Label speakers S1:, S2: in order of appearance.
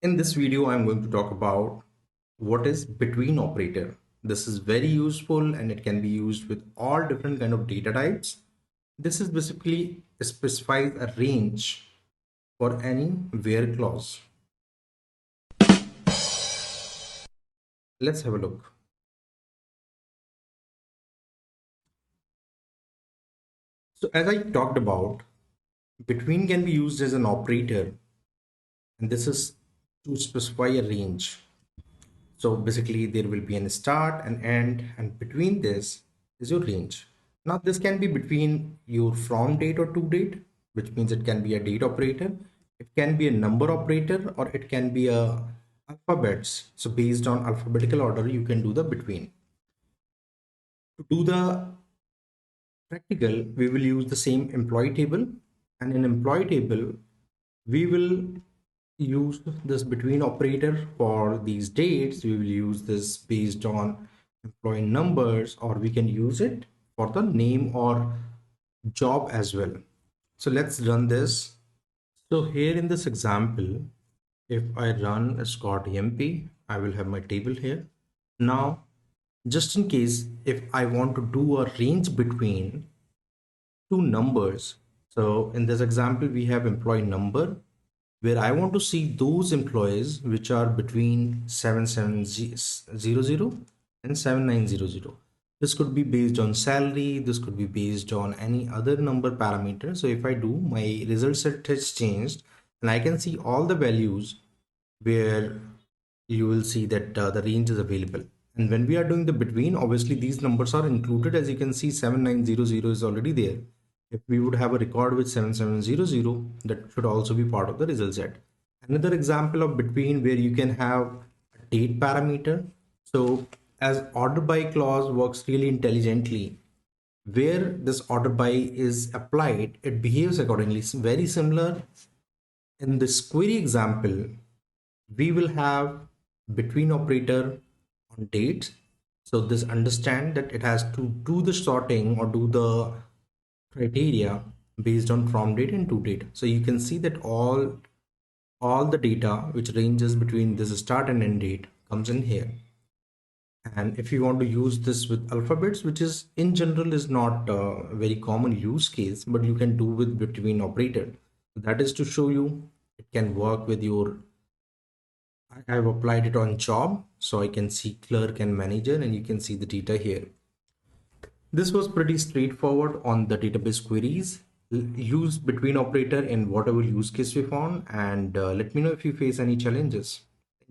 S1: In this video, I'm going to talk about what is between operator. This is very useful and it can be used with all different kind of data types. This is basically specifies a range for any where clause. Let's have a look. So as I talked about, between can be used as an operator, and this is to specify a range. So basically there will be a start and end, and between this is your range. Now this can be between your from date or to date, which means it can be a date operator. It can be a number operator, or it can be a alphabets. So based on alphabetical order, you can do the between. To do the practical, we will use the same employee table, and in employee table, we will use this between operator for these dates. We will use this based on employee numbers, or we can use it for the name or job as well. So let's run this. So here in this example, if I run Scott EMP, I will have my table here. Now, just in case if I want to do a range between two numbers. So in this example, we have employee number, where I want to see those employees which are between 7700 and 7900. This could be based on salary, this could be based on any other number parameter. So if I do, my result set has changed and I can see all the values where you will see that the range is available. And when we are doing the between, obviously these numbers are included. As you can see, 7900 is already there. If we would have a record with 7700, that should also be part of the result set. Another example of between, where you can have a date parameter. So as order by clause works really intelligently, where this order by is applied, it behaves accordingly. It's very similar. In this query example, we will have between operator on dates. So this understand that it has to do the sorting or do the criteria based on from date and to date. So you can see that all the data which ranges between this start and end date comes in here. And if you want to use this with alphabets, which is in general is not a very common use case, but you can do with between operator. That is to show you it can work with your, I have applied it on job, so I can see clerk and manager, and you can see the data here. This was pretty straightforward on the database queries. Use between operator in whatever use case we found, and let me know if you face any challenges.